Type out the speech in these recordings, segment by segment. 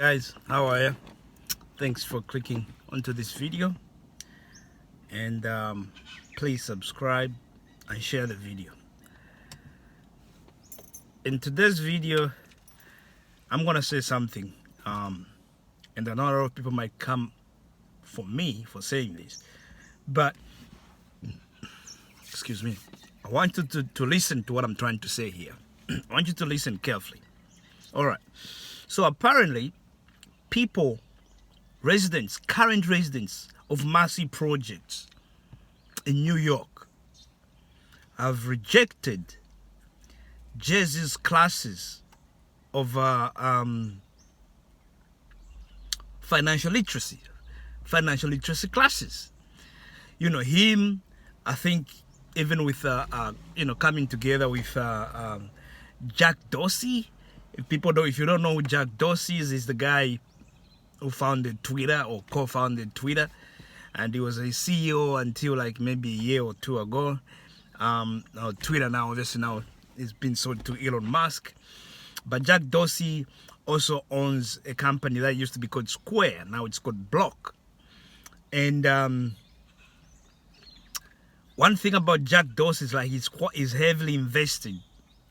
Guys, how are you? Thanks for clicking onto this video, and please subscribe and share the video. In today's video, I'm gonna say something, and a lot of people might come for me for saying this, but excuse me, I want you to listen to what I'm trying to say here. I want you to listen carefully. All right, so apparently current residents of Marcy projects in New York have rejected Jay-Z's classes of financial literacy classes. Him, I think, even with coming together with Jack Dorsey. If you don't know who Jack Dorsey is the guy who founded Twitter or co-founded Twitter, and he was a CEO until like maybe a year or two ago. Twitter now, obviously now, it's been sold to Elon Musk. But Jack Dorsey also owns a company that used to be called Square. Now it's called Block. And one thing about Jack Dorsey is like he's heavily invested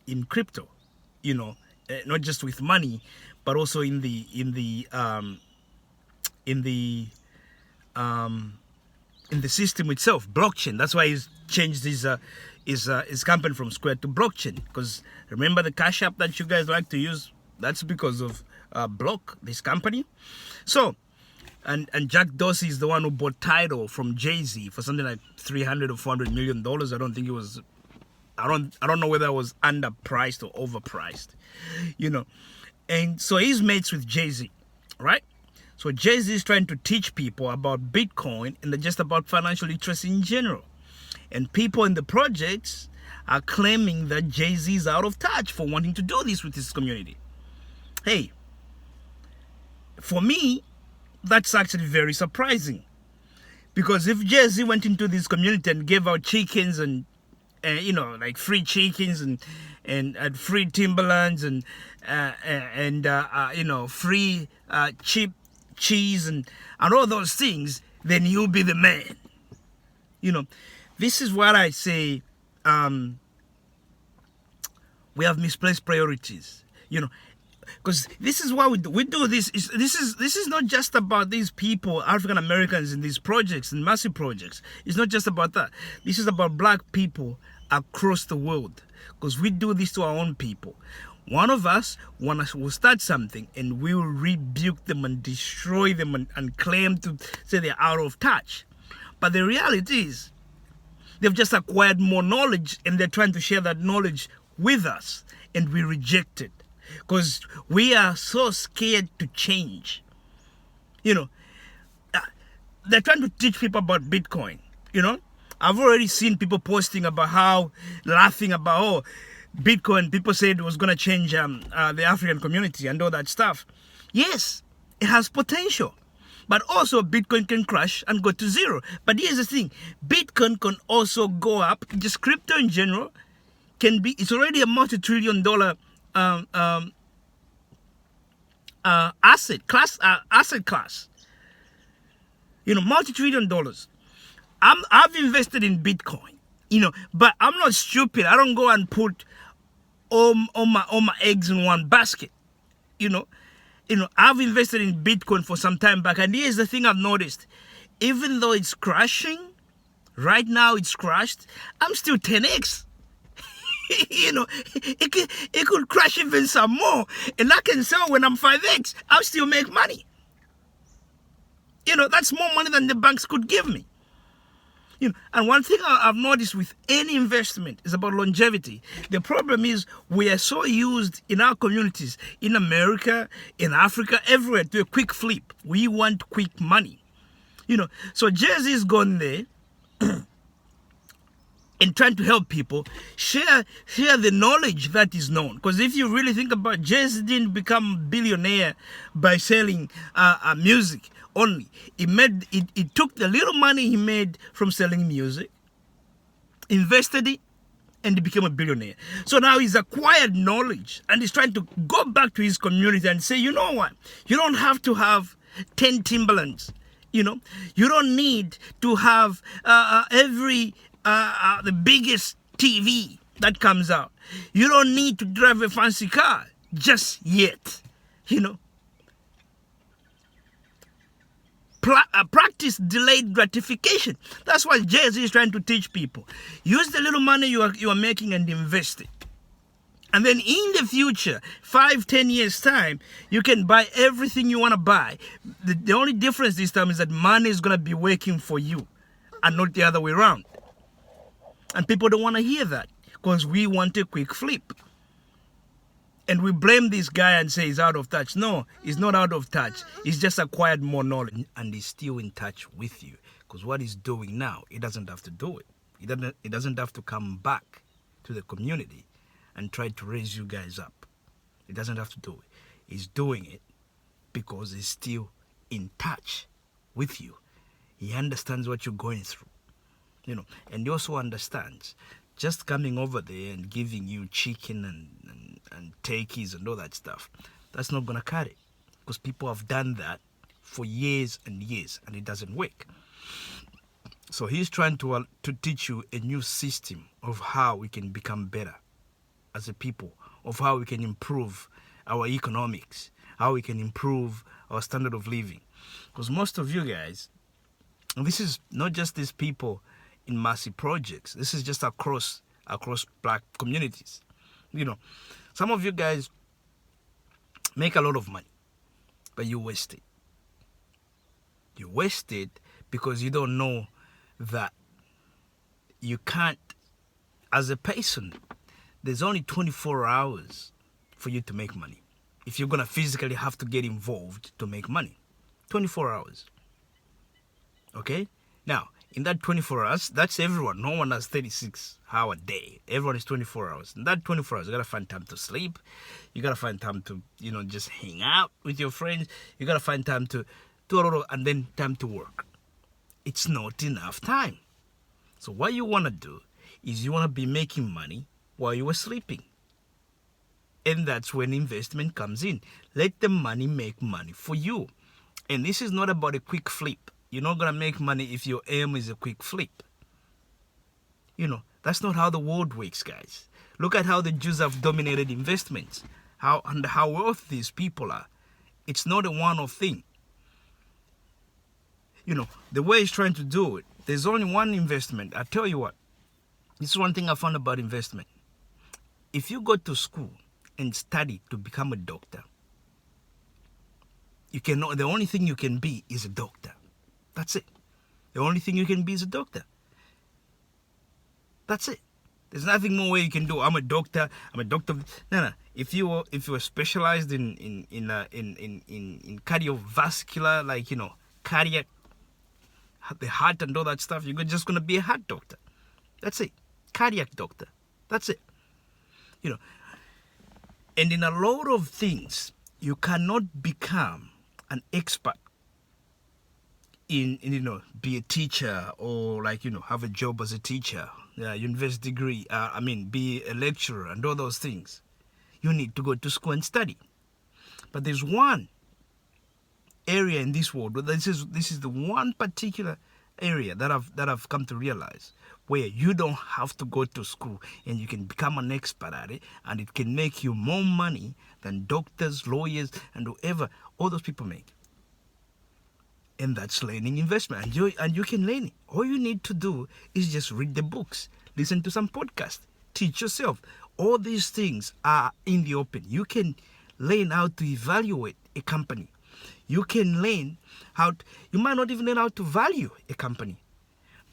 in crypto. Not just with money, but also in the system itself, blockchain. That's why he's changed his company from Square to blockchain. Because remember the Cash App that you guys like to use? That's because of Block, this company. So, and Jack Dorsey is the one who bought Tidal from Jay-Z for something like $300 or $400 million. I don't think it was. I don't know whether it was underpriced or overpriced. And so he's mates with Jay-Z, right? So Jay-Z is trying to teach people about Bitcoin and just about financial literacy in general. And people in the projects are claiming that Jay-Z is out of touch for wanting to do this with his community. Hey, for me, that's actually very surprising. Because if Jay-Z went into this community and gave out chickens and like free chickens and free Timberlands and free cheap cheese and all those things, then he'll be the man. This is what I say. We have misplaced priorities. Because this is why we do this. This is not just about these people, African Americans in these projects, in massive projects. It's not just about that. This is about black people across the world, because we do this to our own people. One of us will start something and we will rebuke them and destroy them and claim to say they're out of touch. But the reality is they've just acquired more knowledge and they're trying to share that knowledge with us, and we reject it because we are so scared to change. They're trying to teach people about Bitcoin. I've already seen people posting about laughing about, Bitcoin, people said it was going to change the African community and all that stuff. Yes, it has potential. But also Bitcoin can crash and go to zero. But here's the thing. Bitcoin can also go up. Just crypto in general it's already a multi-trillion dollar asset class. Multi-trillion dollars. I've invested in Bitcoin, but I'm not stupid. I don't go and put all my eggs in one basket. I've invested in Bitcoin for some time back, and here's the thing I've noticed. Even though it's crashing, right now it's crashed, I'm still 10x. It could crash even some more, and I can sell when I'm 5x. I'll still make money. That's more money than the banks could give me. And one thing I've noticed with any investment is about longevity. The problem is we are so used in our communities, in America, in Africa, everywhere, to a quick flip. We want quick money. So Jay-Z's gone there and trying to help people share the knowledge that is known. Because if you really think about it, Jay-Z didn't become a billionaire by selling music only. He took the little money he made from selling music, invested it, and he became a billionaire. So now he's acquired knowledge and he's trying to go back to his community and say, you know what? You don't have to have 10 Timberlands. You know, you don't need to have the biggest TV that comes out. You don't need to drive a fancy car just yet. You know, practice delayed gratification. That's what Jay-Z is trying to teach people. Use the little money you are making and invest it. And then in the future, 5-10 years time, you can buy everything you want to buy. The only difference this time is that money is going to be working for you and not the other way around. And people don't want to hear that because we want a quick flip. And we blame this guy and say he's out of touch. No, he's not out of touch. He's just acquired more knowledge and he's still in touch with you. Because what he's doing now, he doesn't have to do it. He doesn't have to come back to the community and try to raise you guys up. He doesn't have to do it. He's doing it because he's still in touch with you. He understands what you're going through. You know, and he also understands just coming over there and giving you chicken and turkeys and all that stuff, that's not going to cut it. Because people have done that for years and years and it doesn't work. So he's trying to teach you a new system of how we can become better as a people, of how we can improve our economics, how we can improve our standard of living. Because most of you guys, and this is not just these people in Marcy projects, this is just across black communities. You know, some of you guys make a lot of money, but you waste it. You waste it because you don't know that you can't, as a person, there's only 24 hours for you to make money. If you're going to physically have to get involved to make money, 24 hours. Okay? Now, in that 24 hours, that's everyone. No one has 36-hour day. Everyone is 24 hours. In that 24 hours, you got to find time to sleep. You got to find time to, just hang out with your friends. You got to find time to do a lot of, and then time to work. It's not enough time. So what you want to do is you want to be making money while you are sleeping. And that's when investment comes in. Let the money make money for you. And this is not about a quick flip. You're not going to make money if your aim is a quick flip. That's not how the world works, guys. Look at how the Jews have dominated investments. How wealthy these people are. It's not a one-off thing. The way he's trying to do it, there's only one investment. I tell you what, this is one thing I found about investment. If you go to school and study to become a doctor, the only thing you can be is a doctor. That's it. The only thing you can be is a doctor. That's it. There's nothing more you can do. I'm a doctor. No. If you were specialized in cardiovascular, cardiac, the heart and all that stuff, you're just gonna be a heart doctor. That's it. Cardiac doctor. That's it. And in a lot of things, you cannot become an expert in be a teacher or have a job as a teacher, university degree, be a lecturer and all those things. You need to go to school and study. But there's one area in this world, this is the one particular area that I've come to realize, where you don't have to go to school and you can become an expert at it, and it can make you more money than doctors, lawyers, and whoever all those people make. And that's learning investment. And you can learn it. All you need to do is just read the books, listen to some podcasts, teach yourself. All these things are in the open. You can learn how to evaluate a company. You can learn you might not even learn how to value a company,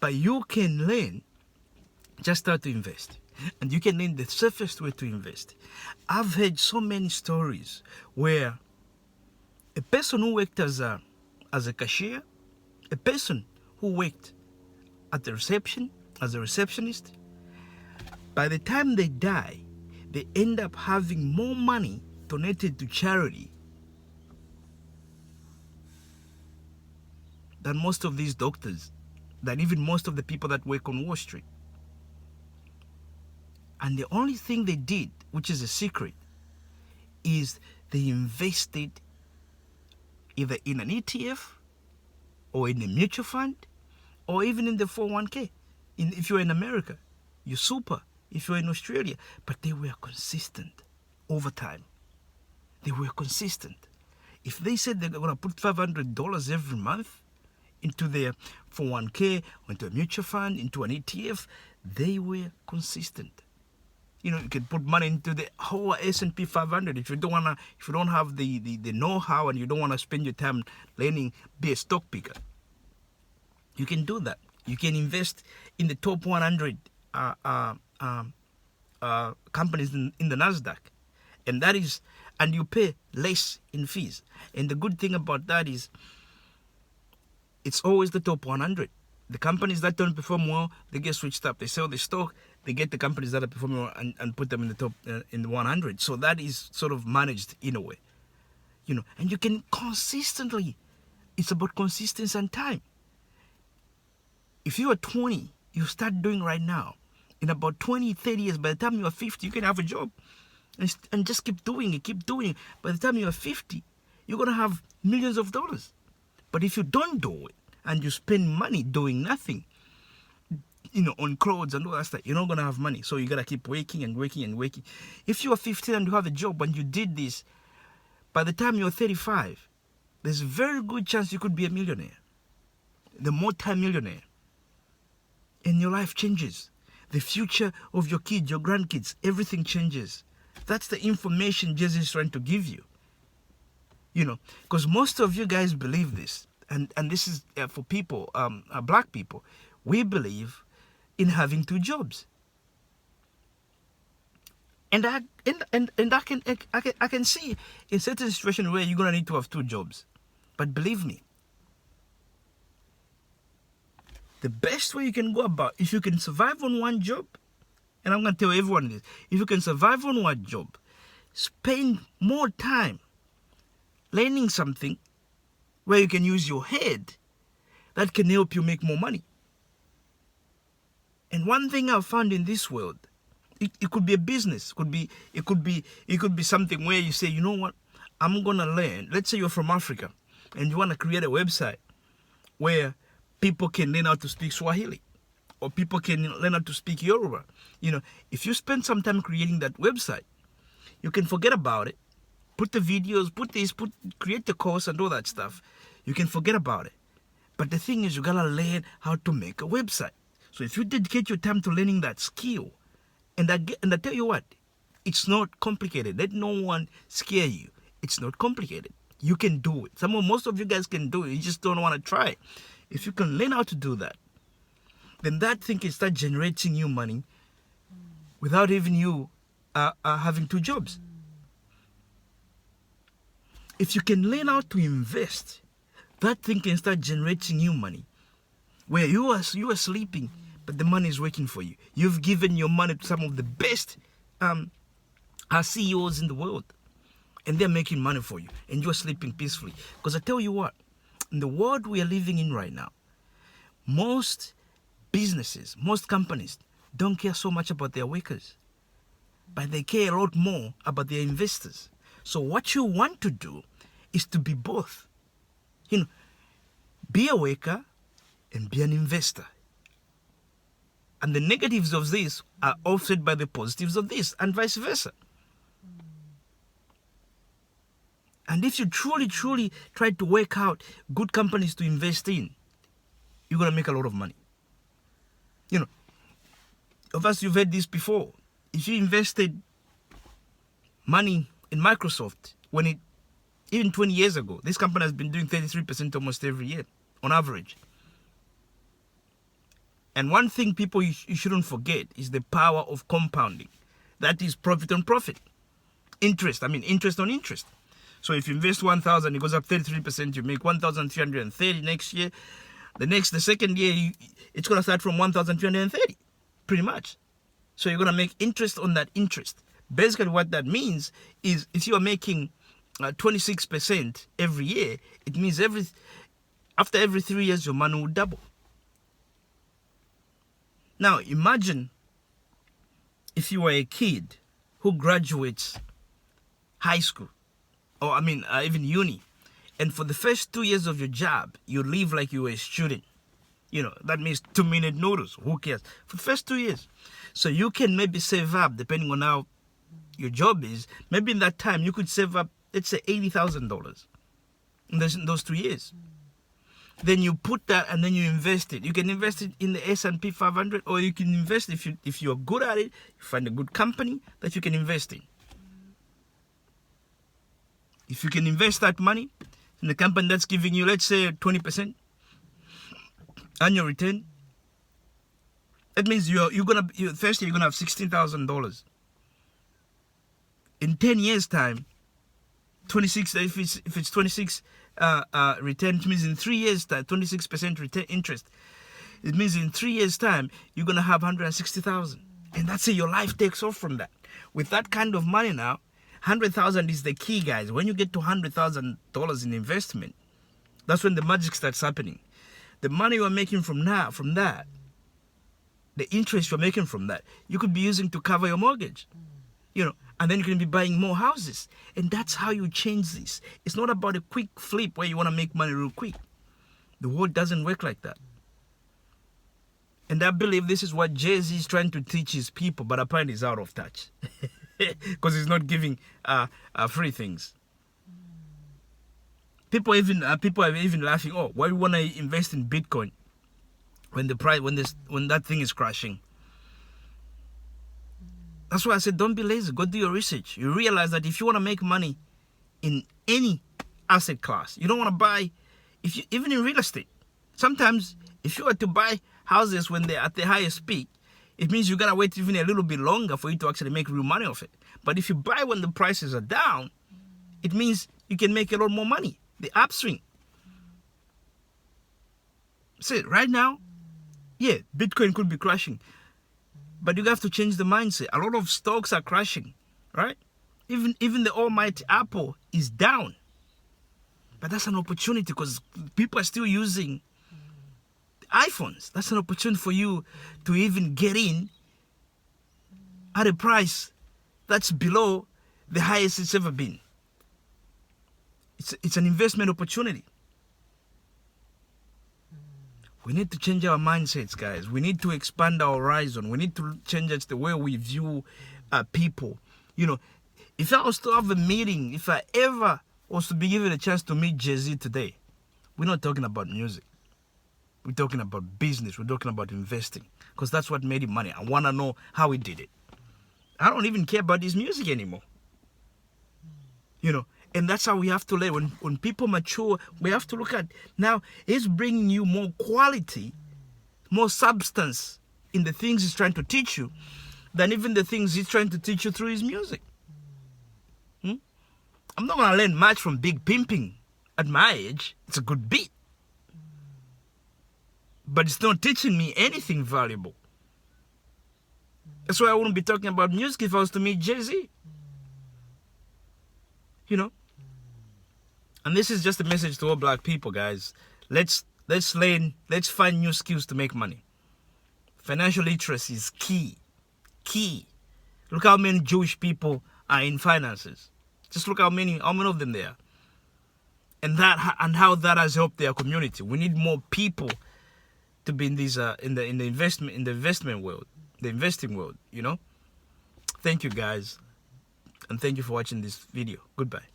but you can learn just how to invest. And you can learn the safest way to invest. I've heard so many stories where a person who worked as a cashier, a person who worked at the reception, as a receptionist, by the time they die, they end up having more money donated to charity than most of these doctors, than even most of the people that work on Wall Street. And the only thing they did, which is a secret, is they invested either in an ETF or in a mutual fund or even in the 401k. If you're in America, you're super. If you're in Australia, but they were consistent over time. They were consistent. If they said they're going to put $500 every month into their 401k, or into a mutual fund, into an ETF, they were consistent. You know, you can put money into the whole S&P 500 if you don't have the know-how and you don't want to spend your time learning, be a stock picker. You can do that. You can invest in the top 100 companies in the Nasdaq, and you pay less in fees. And the good thing about that is, it's always the top 100. The companies that don't perform well, they get switched up. They sell the stock, they get the companies that are performing well and put them in the top in the 100. So that is sort of managed in a way, you know. And you can consistently. It's about consistency and time. If you are 20, you start doing right now. In about 20, 30 years, by the time you are 50, you can have a job. And just keep doing it, keep doing it. By the time you are 50, you're going to have millions of dollars. But if you don't do it, and you spend money doing nothing, you know, on clothes and all that stuff, you're not going to have money. So you got to keep working and working and working. If you are 15 and you have a job and you did this, by the time you're 35, there's a very good chance you could be a millionaire. The multi-millionaire. And your life changes. The future of your kids, your grandkids, everything changes. That's the information Jesus is trying to give you. You know, because most of you guys believe this. And this is for people, black people. We believe in having 2 jobs. And I can see in certain situations where you're gonna need to have 2 jobs. But believe me, the best way you can go about, if you can survive on 1 job, and I'm gonna tell everyone this, if you can survive on 1 job, spend more time learning something where you can use your head that can help you make more money. And one thing I've found in this world, it could be a business, it could be something where you say, you know what, I'm gonna learn. Let's say you're from Africa and you want to create a website where people can learn how to speak Swahili, or people can learn how to speak Yoruba. You know, if you spend some time creating that website, you can forget about it. Put the videos, create the course and all that stuff. You can forget about it. But the thing is, you gotta learn how to make a website. So if you dedicate your time to learning that skill, and I tell you what, it's not complicated. Let no one scare you. It's not complicated. You can do it. Most of you guys can do it. You just don't want to try. If you can learn how to do that, then that thing can start generating you money without even you having 2 jobs. If you can learn how to invest, that thing can start generating you money. Where you are sleeping, but the money is working for you. You've given your money to some of the best CEOs in the world, and they're making money for you, and you're sleeping peacefully. Because I tell you what, in the world we are living in right now, most businesses, most companies don't care so much about their workers, but they care a lot more about their investors. So what you want to do is to be both. You know, be a worker and be an investor. And the negatives of this are offset by the positives of this, and vice versa. And if you truly try to work out good companies to invest in, you're going to make a lot of money. You know, of us, you've heard this before. If you invested money in Microsoft, even 20 years ago, this company has been doing 33% almost every year, on average. And one thing people you shouldn't forget is the power of compounding. That is profit on profit. Interest on interest. So if you invest 1,000, it goes up 33%, you make 1,330 next year. The second year, it's going to start from 1,330, pretty much. So you're going to make interest on that interest. Basically what that means is if you are making 26% every year, it means after every 3 years, your money will double. Now, imagine if you are a kid who graduates high school, or even uni, and for the first 2 years of your job, you live like you were a student. That means 2-minute notice. Who cares? For the first 2 years. So you can maybe save up, depending on how your job is. Maybe in that time, you could save up, let's say, $80,000 in those 2 years. Then you put that and then you invest it. You can invest it in the S&P 500, or you can invest, if you're good at it, you find a good company that you can invest in. If you can invest that money in a company that's giving you, let's say, 20% annual return, that means first year you're gonna have $16,000. In 10 years' time, 26. If it's 26 return, it means in 3 years' time, 26% return interest. It means in 3 years' time you're gonna have 160,000, and that's it. Your life takes off from that. With that kind of money now, 100,000 is the key, guys. When you get to $100,000 in investment, that's when the magic starts happening. The money you're making from that, the interest you're making from that, you could be using to cover your mortgage, and then you can be buying more houses. And that's how you change this. It's not about a quick flip where you want to make money real quick. The world doesn't work like that. And I believe this is what Jay-Z is trying to teach his people, but apparently he's out of touch because he's not giving free things. People are even laughing. Oh, why do you want to invest in Bitcoin when that thing is crashing? That's why I said, don't be lazy. Go do your research. You realize that if you want to make money in any asset class, you don't want to buy, even in real estate. Sometimes, if you were to buy houses when they're at the highest peak, it means you gotta wait even a little bit longer for you to actually make real money off it. But if you buy when the prices are down, it means you can make a lot more money. The upswing. See, right now, yeah, Bitcoin could be crashing, but you have to change the mindset. A lot of stocks are crashing, right? Even the almighty Apple is down. But that's an opportunity because people are still using iPhones. That's an opportunity for you to even get in at a price that's below the highest it's ever been. It's an investment opportunity. We need to change our mindsets, guys. We need to expand our horizon. We need to change the way we view people. If I was to have a meeting, if I ever was to be given a chance to meet Jay-Z today, we're not talking about music. We're talking about business. We're talking about investing. Because that's what made him money. I want to know how he did it. I don't even care about his music anymore. And that's how we have to learn. When people mature, we have to look at, now, he's bringing you more quality, more substance in the things he's trying to teach you than even the things he's trying to teach you through his music. I'm not going to learn much from Big Pimping at my age. It's a good beat. But it's not teaching me anything valuable. That's why I wouldn't be talking about music if I was to meet Jay-Z. And this is just a message to all black people, guys. Let's learn, let's find new skills to make money. Financial literacy is key. Key. Look how many Jewish people are in finances. Just look how many of them there are. And how that has helped their community. We need more people to be in these in the investing world. Thank you, guys. And thank you for watching this video. Goodbye.